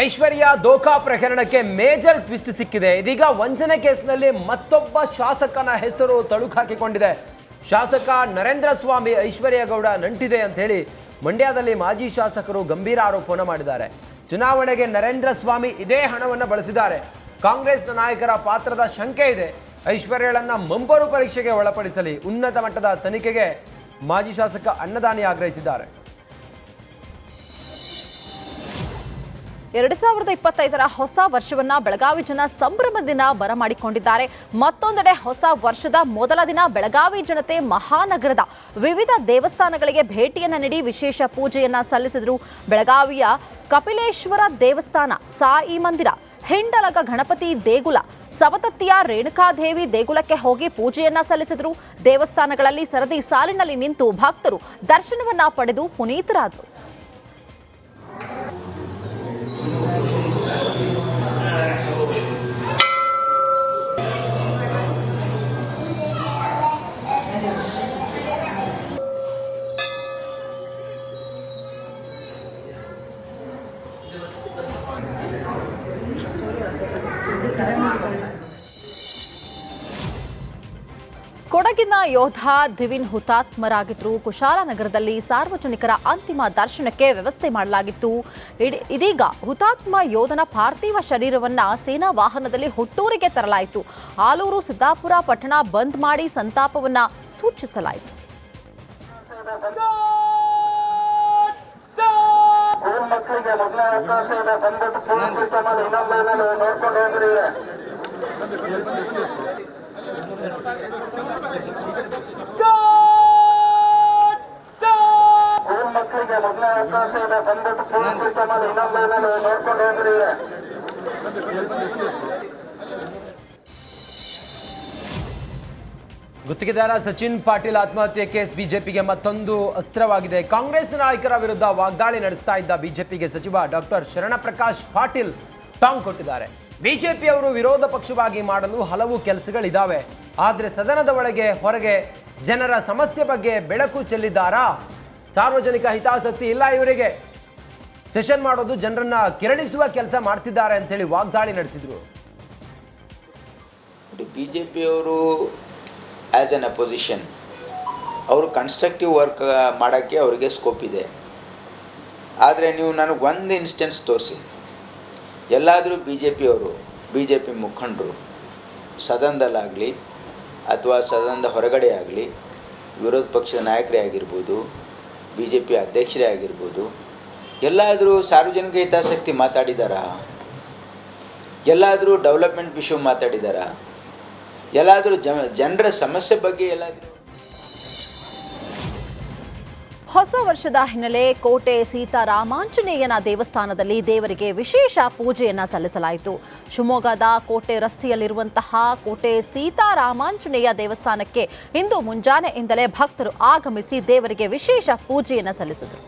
ಐಶ್ವರ್ಯ ದೋಖಾ ಪ್ರಕರಣಕ್ಕೆ major twist ಸಿಕ್ಕಿದೆ. ಇದೀಗ ವಂಚನೆ ಕೇಸ್ನಲ್ಲಿ ಮತ್ತೊಬ್ಬ ಶಾಸಕನ ಹೆಸರು ತಳುಕಾಕಿಕೊಂಡಿದೆ. ಶಾಸಕ ನರೇಂದ್ರ ಸ್ವಾಮಿ ಐಶ್ವರ್ಯ ಗೌಡ ನಂಟಿದೆ ಅಂತ ಹೇಳಿ ಮಂಡ್ಯದಲ್ಲಿ ಮಾಜಿ ಶಾಸಕರು ಗಂಭೀರ ಆರೋಪವನ್ನು ಮಾಡಿದ್ದಾರೆ. ಚುನಾವಣೆಗೆ ನರೇಂದ್ರ ಸ್ವಾಮಿ ಇದೇ ಹಣವನ್ನು ಬಳಸಿದ್ದಾರೆ. ಕಾಂಗ್ರೆಸ್ ನಾಯಕರ ಪಾತ್ರದ ಶಂಕೆ ಇದೆ. ಐಶ್ವರ್ಯಳನ್ನ ಮಂಪರು ಪರೀಕ್ಷೆಗೆ ಒಳಪಡಿಸಲಿ ಉನ್ನತ ಮಟ್ಟದ ತನಿಖೆಗೆ ಮಾಜಿ ಶಾಸಕ ಅನ್ನದಾನಿ ಆಗ್ರಹಿಸಿದ್ದಾರೆ. 2025ರ ಹೊಸ ವರ್ಷವನ್ನ ಬೆಳಗಾವಿ ಜನ ಸಂಭ್ರಮದಿಂದ ಬರಮಾಡಿಕೊಂಡಿದ್ದಾರೆ. ಮತ್ತೊಂದೆಡೆ ಹೊಸ ವರ್ಷದ ಮೊದಲ ದಿನ ಬೆಳಗಾವಿ ಜನತೆ ಮಹಾನಗರದ ವಿವಿಧ ದೇವಸ್ಥಾನಗಳಿಗೆ ಭೇಟಿಯನ್ನ ನೀಡಿ ವಿಶೇಷ ಪೂಜೆಯನ್ನ ಸಲ್ಲಿಸಿದರು. ಬೆಳಗಾವಿಯ ಕಪಿಲೇಶ್ವರ ದೇವಸ್ಥಾನ, ಸಾಯಿ ಮಂದಿರ, ಹಿಂಡಲಗ ಗಣಪತಿ ದೇಗುಲ, ಸವದತ್ತಿಯ ರೇಣುಕಾದೇವಿ ದೇಗುಲಕ್ಕೆ ಹೋಗಿ ಪೂಜೆಯನ್ನ ಸಲ್ಲಿಸಿದರು. ದೇವಸ್ಥಾನಗಳಲ್ಲಿ ಸರದಿ ಸಾಲಿನಲ್ಲಿ ನಿಂತು ಭಕ್ತರು ದರ್ಶನವನ್ನ ಪಡೆದು ಪುನೀತರಾದರು. ಕೊಡಗಿನ ಯೋಧ ದಿವಿನ್ ಹುತಾತ್ಮರಾಗಿದ್ರು. ಕುಶಾಲನಗರದಲ್ಲಿ ಸಾರ್ವಜನಿಕರ ಅಂತಿಮ ದರ್ಶನಕ್ಕೆ ವ್ಯವಸ್ಥೆ ಮಾಡಲಾಗಿತ್ತು. ಇದೀಗ ಹುತಾತ್ಮ ಯೋಧನ ಪಾರ್ಥಿವ ಶರೀರವನ್ನ ಸೇನಾ ವಾಹನದಲ್ಲಿ ಹುಟ್ಟೂರಿಗೆ ತರಲಾಯಿತು. ಆಲೂರು ಸಿದ್ದಾಪುರ ಪಟ್ಟಣ ಬಂದ್ ಮಾಡಿ ಸಂತಾಪವನ್ನ ಸೂಚಿಸಲಾಯಿತು. ಮಕ್ಕಳಿಗೆ ಮೊದಲನೇ ಅವಕಾಶ ಇದೆ, ಬಂದ್ಬಿಟ್ಟು ಫೋನ್ ಸಿಸ್ಟಮ್ ಅಲ್ಲಿ ಇನ್ನೊಂದು ನೋಡ್ಕೊಂಡು ಹೋಗ್ರಿ. ಗುತ್ತಿಗೆದಾರ ಸಚಿನ್ ಪಾಟೀಲ್ ಆತ್ಮಹತ್ಯೆ ಕೇಸ್ ಬಿಜೆಪಿಗೆ ಮತ್ತೊಂದು ಅಸ್ತ್ರವಾಗಿದೆ. ಕಾಂಗ್ರೆಸ್ ನಾಯಕರ ವಿರುದ್ಧ ವಾಗ್ದಾಳಿ ನಡೆಸ್ತಾ ಇದ್ದ ಬಿಜೆಪಿಗೆ ಸಚಿವ ಡಾಕ್ಟರ್ ಶರಣಪ್ರಕಾಶ್ ಪಾಟೀಲ್ ಟಾಂಗ್ ಕೊಟ್ಟಿದ್ದಾರೆ. ಬಿಜೆಪಿಯವರು ವಿರೋಧ ಪಕ್ಷವಾಗಿ ಮಾಡಲು ಹಲವು ಕೆಲಸಗಳಿದ್ದಾವೆ, ಆದರೆ ಸದನದ ಒಳಗೆ ಹೊರಗೆ ಜನರ ಸಮಸ್ಯೆ ಬಗ್ಗೆ ಬೆಳಕು ಚೆಲ್ಲಿದ್ದಾರಾ? ಸಾರ್ವಜನಿಕ ಹಿತಾಸಕ್ತಿ ಇಲ್ಲ ಇವರಿಗೆ. ಸೆಷನ್ ಮಾಡೋದು ಜನರನ್ನ ಕೆರಳಿಸುವ ಕೆಲಸ ಮಾಡ್ತಿದ್ದಾರೆ ಅಂತ ಹೇಳಿ ವಾಗ್ದಾಳಿ ನಡೆಸಿದ್ರು. ಬಿಜೆಪಿಯವರು ಆ್ಯಸ್ ಎನ್ ಅಪೋಸಿಷನ್ ಅವರು ಕನ್ಸ್ಟ್ರಕ್ಟಿವ್ ವರ್ಕ್ ಮಾಡೋಕ್ಕೆ ಅವರಿಗೆ ಸ್ಕೋಪ್ ಇದೆ. ಆದರೆ ನೀವು ನನಗೆ ಒಂದು ಇನ್ಸ್ಟೆನ್ಸ್ ತೋರಿಸಿ, ಎಲ್ಲಾದರೂ ಬಿ ಜೆ ಪಿ ಮುಖಂಡರು ಸದನದಲ್ಲಾಗಲಿ ಅಥವಾ ಸದನದ ಹೊರಗಡೆ ಆಗಲಿ ವಿರೋಧ ಪಕ್ಷದ ನಾಯಕರೇ ಆಗಿರ್ಬೋದು, ಬಿ ಜೆ ಪಿ ಅಧ್ಯಕ್ಷರೇ ಆಗಿರ್ಬೋದು, ಎಲ್ಲಾದರೂ ಸಾರ್ವಜನಿಕ ಹಿತಾಸಕ್ತಿ ಮಾತಾಡಿದಾರಾ? ಎಲ್ಲಾದರೂ ಡೆವಲಪ್ಮೆಂಟ್ ವಿಷಯ ಮಾತಾಡಿದಾರಾ? ಎಲ್ಲಾದರೂ ಜನರ ಸಮಸ್ಯೆ ಬಗ್ಗೆ ಎಲ್ಲಾದರೂ? ಹೊಸ ವರ್ಷದ ಹಿನ್ನೆಲೆ ಕೋಟೆ ಸೀತಾರಾಮಾಂಜನೇಯನ ದೇವಸ್ಥಾನದಲ್ಲಿ ದೇವರಿಗೆ ವಿಶೇಷ ಪೂಜೆಯನ್ನ ಸಲ್ಲಿಸಲಾಯಿತು. ಶಿವಮೊಗ್ಗದ ಕೋಟೆ ರಸ್ತೆಯಲ್ಲಿರುವಂತಹ ಕೋಟೆ ಸೀತಾರಾಮಾಂಜನೇಯ ದೇವಸ್ಥಾನಕ್ಕೆ ಇಂದು ಮುಂಜಾನೆಯಿಂದಲೇ ಭಕ್ತರು ಆಗಮಿಸಿ ದೇವರಿಗೆ ವಿಶೇಷ ಪೂಜೆಯನ್ನ ಸಲ್ಲಿಸಿದರು.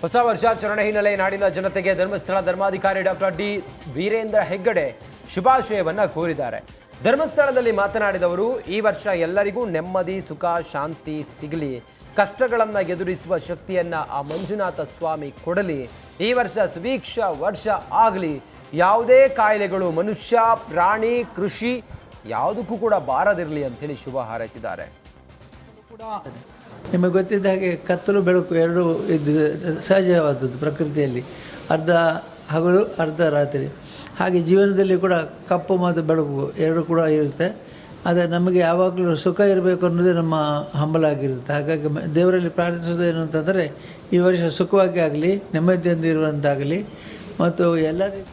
ಹೊಸ ವರ್ಷಾಚರಣೆ ಹಿನ್ನೆಲೆ ನಾಡಿನ ಜನತೆಗೆ ಧರ್ಮಸ್ಥಳ ಧರ್ಮಾಧಿಕಾರಿ ಡಾಕ್ಟರ್ ಡಿ ವೀರೇಂದ್ರ ಹೆಗ್ಗಡೆ ಶುಭಾಶಯವನ್ನ ಕೋರಿದ್ದಾರೆ. ಧರ್ಮಸ್ಥಳದಲ್ಲಿ ಮಾತನಾಡಿದವರು, ಈ ವರ್ಷ ಎಲ್ಲರಿಗೂ ನೆಮ್ಮದಿ, ಸುಖ, ಶಾಂತಿ ಸಿಗಲಿ, ಕಷ್ಟಗಳನ್ನು ಎದುರಿಸುವ ಶಕ್ತಿಯನ್ನ ಆ ಮಂಜುನಾಥ ಸ್ವಾಮಿ ಕೊಡಲಿ, ಈ ವರ್ಷ ಸುಭೀಕ್ಷ ವರ್ಷ ಆಗಲಿ, ಯಾವುದೇ ಕಾಯಿಲೆಗಳು ಮನುಷ್ಯ, ಪ್ರಾಣಿ, ಕೃಷಿ ಯಾವುದಕ್ಕೂ ಕೂಡ ಬಾರದಿರಲಿ ಅಂತೇಳಿ ಶುಭ ಹಾರೈಸಿದ್ದಾರೆ. ನಿಮಗೆ ಗೊತ್ತಿದ್ದ ಹಾಗೆ ಕತ್ತಲು ಬೆಳಕು ಎರಡು ಇದು ಸಹಜವಾದದ್ದು ಪ್ರಕೃತಿಯಲ್ಲಿ. ಅರ್ಧ ಹಗಲು ಅರ್ಧ ರಾತ್ರಿ. ಹಾಗೆ ಜೀವನದಲ್ಲಿ ಕೂಡ ಕಪ್ಪು ಮತ್ತು ಬೆಳಕು ಎರಡು ಕೂಡ ಇರುತ್ತೆ. ಆದರೆ ನಮಗೆ ಯಾವಾಗಲೂ ಸುಖ ಇರಬೇಕು ಅನ್ನೋದೇ ನಮ್ಮ ಹಂಬಲ ಆಗಿರುತ್ತೆ. ಹಾಗಾಗಿ ದೇವರಲ್ಲಿ ಪ್ರಾರ್ಥಿಸೋದು ಏನು ಅಂತಂದರೆ, ಈ ವರ್ಷ ಸುಖವಾಗಿ ಆಗಲಿ, ನೆಮ್ಮದಿಯಿಂದ ಇರುವಂತಾಗಲಿ ಮತ್ತು ಎಲ್ಲರಿಗೂ.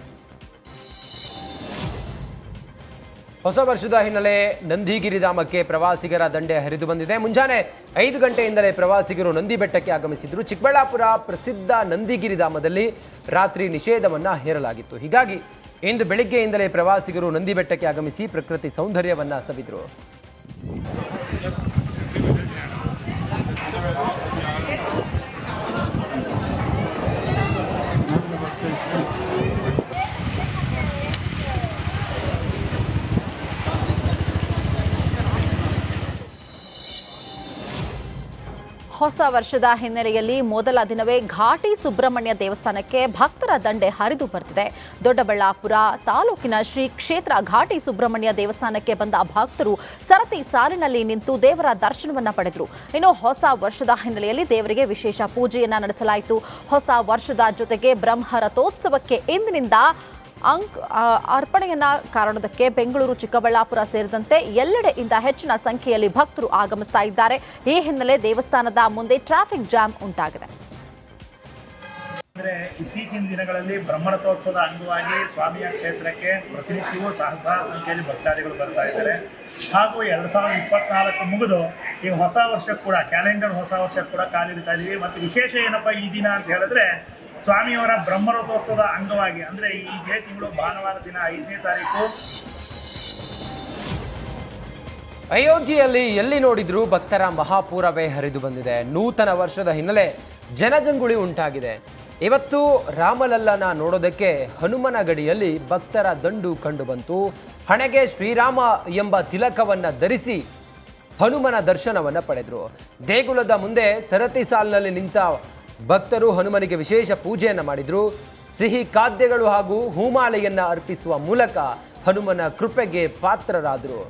ಹೊಸ ವರ್ಷದ ಹಿನ್ನೆಲೆ ನಂದಿಗಿರಿಧಾಮಕ್ಕೆ ಪ್ರವಾಸಿಗರ ದಂಡೆ ಹರಿದು ಬಂದಿದೆ. ಮುಂಜಾನೆ 5 ಗಂಟೆಯಿಂದಲೇ ಪ್ರವಾಸಿಗರು ನಂದಿ ಬೆಟ್ಟಕ್ಕೆ ಆಗಮಿಸಿದ್ರು. ಚಿಕ್ಕಬಳ್ಳಾಪುರ ಪ್ರಸಿದ್ಧ ನಂದಿಗಿರಿಧಾಮದಲ್ಲಿ ರಾತ್ರಿ ನಿಷೇಧವನ್ನ ಹೇರಲಾಗಿತ್ತು. ಹೀಗಾಗಿ ಇಂದು ಬೆಳಿಗ್ಗೆಯಿಂದಲೇ ಪ್ರವಾಸಿಗರು ನಂದಿ ಬೆಟ್ಟಕ್ಕೆ ಆಗಮಿಸಿ ಪ್ರಕೃತಿ ಸೌಂದರ್ಯವನ್ನ ಸವಿದ್ರು. ಹೊಸ ವರ್ಷದ ಹಿನ್ನೆಲೆಯಲ್ಲಿ ಮೊದಲ ದಿನವೇ ಘಾಟಿ ಸುಬ್ರಹ್ಮಣ್ಯ ದೇವಸ್ಥಾನಕ್ಕೆ ಭಕ್ತರ ದಂಡೆ ಹರಿದು ಬರ್ತಿದೆ. ದೊಡ್ಡಬಳ್ಳಾಪುರ ತಾಲೂಕಿನ ಶ್ರೀ ಕ್ಷೇತ್ರ ಘಾಟಿ ಸುಬ್ರಹ್ಮಣ್ಯ ದೇವಸ್ಥಾನಕ್ಕೆ ಬಂದ ಭಕ್ತರು ಸರತಿ ಸಾಲಿನಲ್ಲಿ ನಿಂತು ದೇವರ ದರ್ಶನವನ್ನ ಪಡೆದರು. ಇನ್ನು ಹೊಸ ವರ್ಷದ ಹಿನ್ನೆಲೆಯಲ್ಲಿ ದೇವರಿಗೆ ವಿಶೇಷ ಪೂಜೆಯನ್ನ ನಡೆಸಲಾಯಿತು. ಹೊಸ ವರ್ಷದ ಜೊತೆಗೆ ಬ್ರಹ್ಮ ರಥೋತ್ಸವಕ್ಕೆ ಇಂದಿನಿಂದ ಅರ್ಪಣೆಯನ್ನ ಕಾರಣದಕ್ಕೆ ಬೆಂಗಳೂರು, ಚಿಕ್ಕಬಳ್ಳಾಪುರ ಸೇರಿದಂತೆ ಎಲ್ಲೆಡೆಯಿಂದ ಹೆಚ್ಚಿನ ಸಂಖ್ಯೆಯಲ್ಲಿ ಭಕ್ತರು ಆಗಮಿಸ್ತಾ ಇದ್ದಾರೆ. ಈ ಹಿನ್ನೆಲೆ ದೇವಸ್ಥಾನದ ಮುಂದೆ ಟ್ರಾಫಿಕ್ ಜಾಮ್ ಉಂಟಾಗಿದೆ. ಇತ್ತೀಚಿನ ದಿನಗಳಲ್ಲಿ ಬ್ರಹ್ಮರಥೋತ್ಸವದ ಅಂಗವಾಗಿ ಸ್ವಾಮಿಯ ಕ್ಷೇತ್ರಕ್ಕೆ ಪ್ರತಿನಿತ್ಯವೂ ಸಹಸ್ರಾರು ಸಂಖ್ಯೆಯಲ್ಲಿ ಭಕ್ತಾದಿಗಳು ಬರ್ತಾ ಇದ್ದಾರೆ. ಹಾಗೂ 2024 ಮುಗಿದು ಈಗ ಹೊಸ ವರ್ಷಕ್ಕೆ ಕೂಡ ಕ್ಯಾಲೆಂಡರ್ ಹೊಸ ವರ್ಷಕ್ಕೆ ಕೂಡ ಕಾಲಿಡ್ತಾ ಇದ್ದೀವಿ. ಮತ್ತು ವಿಶೇಷ ಏನಪ್ಪ ಈ ದಿನ ಅಂತ ಹೇಳಿದ್ರೆ, ಸ್ವಾಮಿಯವರ ಬ್ರಹ್ಮರಥೋತ್ಸವದ ಅಂಗವಾಗಿ ಅಂದರೆ ಇದೇ ತಿಂಗಳು ಭಾನುವಾರ ದಿನ 5ನೇ ತಾರೀಕು ಅಯೋಧ್ಯೆಯಲ್ಲಿ ಎಲ್ಲಿ ನೋಡಿದ್ರೂ ಭಕ್ತರ ಮಹಾಪೂರವೇ ಹರಿದು ಬಂದಿದೆ. ನೂತನ ವರ್ಷದ ಹಿನ್ನೆಲೆ ಜನಜಂಗುಳಿ ಉಂಟಾಗಿದೆ. ಇವತ್ತು ರಾಮಲಲ್ಲನ ನೋಡೋದಕ್ಕೆ ಹನುಮನ ಗಡಿಯಲ್ಲಿ ಭಕ್ತರ ದಂಡು ಕಂಡು ಬಂತು. ಹಣೆಗೆ ಶ್ರೀರಾಮ ಎಂಬ ತಿಲಕವನ್ನ ಧರಿಸಿ ಹನುಮನ ದರ್ಶನವನ್ನ ಪಡೆದರು. ದೇಗುಲದ ಮುಂದೆ ಸರತಿ ಸಾಲಿನಲ್ಲಿ ನಿಂತ ಭಕ್ತರು ಹನುಮನಿಗೆ ವಿಶೇಷ ಪೂಜೆಯನ್ನ ಮಾಡಿದ್ರು. ಸಿಹಿ ಖಾದ್ಯಗಳು ಹಾಗೂ ಹೂಮಾಲೆಯನ್ನ ಅರ್ಪಿಸುವ ಮೂಲಕ ಹನುಮನ ಕೃಪೆಗೆ ಪಾತ್ರರಾದರು.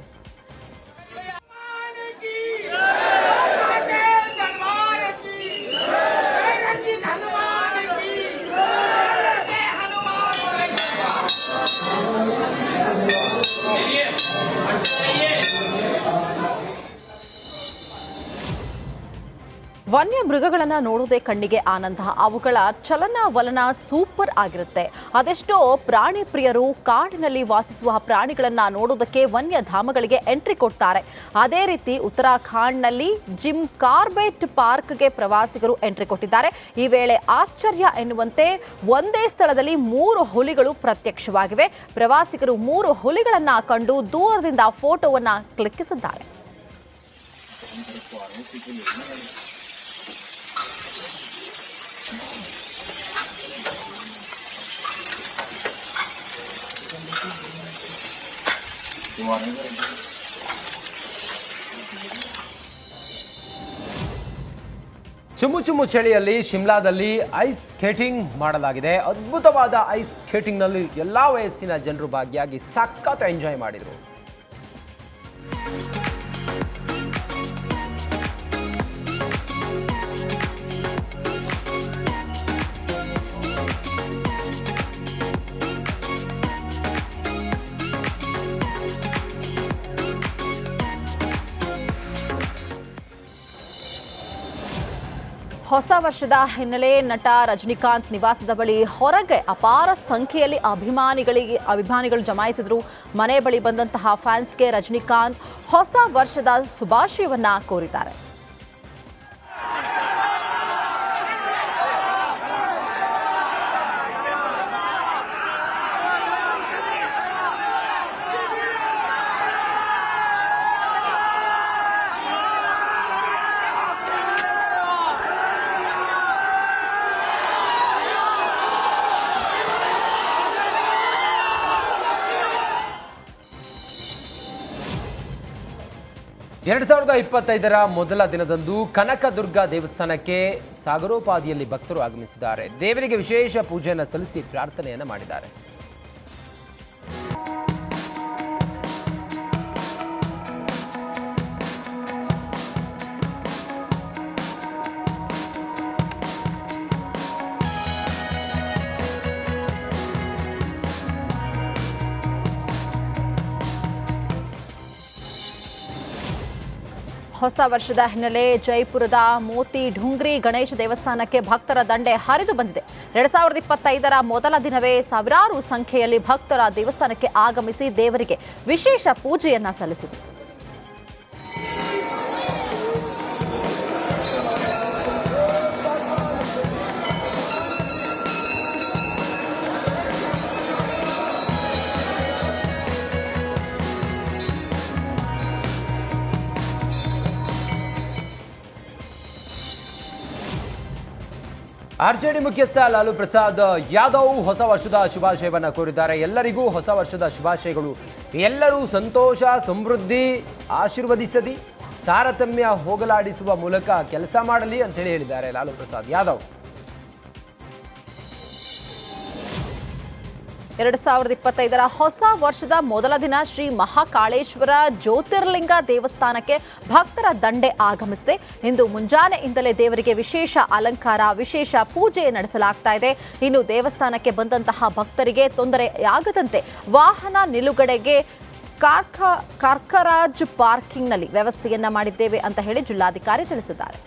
ವನ್ಯ ಮೃಗಗಳನ್ನು ನೋಡೋದೇ ಕಣ್ಣಿಗೆ ಆನಂದ. ಅವುಗಳ ಚಲನವಲನ ಸೂಪರ್ ಆಗಿರುತ್ತೆ. ಅದೆಷ್ಟೋ ಪ್ರಾಣಿ ಪ್ರಿಯರು ಕಾಡಿನಲ್ಲಿ ವಾಸಿಸುವ ಪ್ರಾಣಿಗಳನ್ನ ನೋಡೋದಕ್ಕೆ ವನ್ಯಧಾಮಗಳಿಗೆ ಎಂಟ್ರಿ ಕೊಡ್ತಾರೆ. ಅದೇ ರೀತಿ ಉತ್ತರಾಖಂಡ್ನಲ್ಲಿ ಜಿಮ್ ಕಾರ್ಬೆಟ್ ಪಾರ್ಕ್ಗೆ ಪ್ರವಾಸಿಗರು ಎಂಟ್ರಿ ಕೊಟ್ಟಿದ್ದಾರೆ. ಈ ವೇಳೆ ಆಶ್ಚರ್ಯ ಎನ್ನುವಂತೆ ಒಂದೇ ಸ್ಥಳದಲ್ಲಿ 3 ಹುಲಿಗಳು ಪ್ರತ್ಯಕ್ಷವಾಗಿವೆ. ಪ್ರವಾಸಿಗರು 3 ಹುಲಿಗಳನ್ನ ಕಂಡು ದೂರದಿಂದ ಫೋಟೋವನ್ನ ಕ್ಲಿಕ್ಕಿಸಿದ್ದಾರೆ. ಚುಮು ಚುಮು ಚಳಿಯಲ್ಲಿ ಶಿಮ್ಲಾದಲ್ಲಿ ಐಸ್ ಸ್ಕೇಟಿಂಗ್ ಮಾಡಲಾಗಿದೆ. ಅದ್ಭುತವಾದ ಐಸ್ ಸ್ಕೇಟಿಂಗ್ನಲ್ಲಿ ಎಲ್ಲ ವಯಸ್ಸಿನ ಜನರು ಭಾಗಿಯಾಗಿ ಸಖತ್ ಎಂಜಾಯ್ ಮಾಡಿದರು. ಹೊಸ ವರ್ಷದ ಹಿನ್ನೆಲೆ ನಟ ರಜನಿಕಾಂತ್ ನಿವಾಸದ ಬಳಿ ಹೊರಗೆ ಅಪಾರ ಸಂಖ್ಯೆಯಲ್ಲಿ ಅಭಿಮಾನಿಗಳು ಜಮಾಯಿಸಿದ್ರು. ಮನೆ ಬಳಿ ಬಂದಂತಹ ಫ್ಯಾನ್ಸ್ಗೆ ರಜನಿಕಾಂತ್ ಹೊಸ ವರ್ಷದ ಶುಭಾಶಯವನ್ನ ಕೋರಿದ್ದಾರೆ. ಎರಡು 2025 ಮೊದಲ ದಿನದಂದು ಕನಕದುರ್ಗ ದೇವಸ್ಥಾನಕ್ಕೆ ಸಾಗರೋಪಾದಿಯಲ್ಲಿ ಭಕ್ತರು ಆಗಮಿಸಿದ್ದಾರೆ. ದೇವರಿಗೆ ವಿಶೇಷ ಪೂಜೆಯನ್ನು ಸಲ್ಲಿಸಿ ಪ್ರಾರ್ಥನೆಯನ್ನು ಮಾಡಿದ್ದಾರೆ. ಹೊಸ ವರ್ಷದ ಹಿನ್ನೆಲೆ ಜೈಪುರದ ಮೋತಿ ಢುಂಗ್ರಿ ಗಣೇಶ ದೇವಸ್ಥಾನಕ್ಕೆ ಭಕ್ತರ ದಂಡೆ ಹರಿದು ಬಂದಿದೆ. 2025 ಮೊದಲ ದಿನವೇ ಸಾವಿರಾರು ಸಂಖ್ಯೆಯಲ್ಲಿ ಭಕ್ತರ ದೇವಸ್ಥಾನಕ್ಕೆ ಆಗಮಿಸಿ ದೇವರಿಗೆ ವಿಶೇಷ ಪೂಜೆಯನ್ನ ಸಲ್ಲಿಸಿದರು. ಆರ್ಜೆಡಿ ಮುಖ್ಯಸ್ಥ ಲಾಲು ಪ್ರಸಾದ್ ಯಾದವ್ ಹೊಸ ವರ್ಷದ ಶುಭಾಶಯವನ್ನು ಕೋರಿದ್ದಾರೆ. ಎಲ್ಲರಿಗೂ ಹೊಸ ವರ್ಷದ ಶುಭಾಶಯಗಳು. ಎಲ್ಲರೂ ಸಂತೋಷ ಸಮೃದ್ಧಿ ಆಶೀರ್ವದಿಸಲಿ. ತಾರತಮ್ಯ ಹೋಗಲಾಡಿಸುವ ಮೂಲಕ ಕೆಲಸ ಮಾಡಲಿ ಅಂತೇಳಿ ಹೇಳಿದ್ದಾರೆ ಲಾಲು ಪ್ರಸಾದ್ ಯಾದವ್. 2025ರ ಹೊಸ ವರ್ಷದ ಮೊದಲ ದಿನ ಶ್ರೀ ಮಹಾಕಾಳೇಶ್ವರ ಜ್ಯೋತಿರ್ಲಿಂಗ ದೇವಸ್ಥಾನಕ್ಕೆ ಭಕ್ತರ ದಂಡೆ ಆಗಮಿಸಿದೆ. ಇಂದು ಮುಂಜಾನೆಯಿಂದಲೇ ದೇವರಿಗೆ ವಿಶೇಷ ಅಲಂಕಾರ, ವಿಶೇಷ ಪೂಜೆ ನಡೆಸಲಾಗ್ತಾ ಇದೆ. ಇನ್ನು ದೇವಸ್ಥಾನಕ್ಕೆ ಬಂದಂತಹ ಭಕ್ತರಿಗೆ ತೊಂದರೆಯಾಗದಂತೆ ವಾಹನ ನಿಲುಗಡೆಗೆ ಕಾರ್ಕರಾಜ್ ಪಾರ್ಕಿಂಗ್ನಲ್ಲಿ ವ್ಯವಸ್ಥೆಯನ್ನ ಮಾಡಿದ್ದೇವೆ ಅಂತ ಹೇಳಿ ಜಿಲ್ಲಾಧಿಕಾರಿ ತಿಳಿಸಿದ್ದಾರೆ.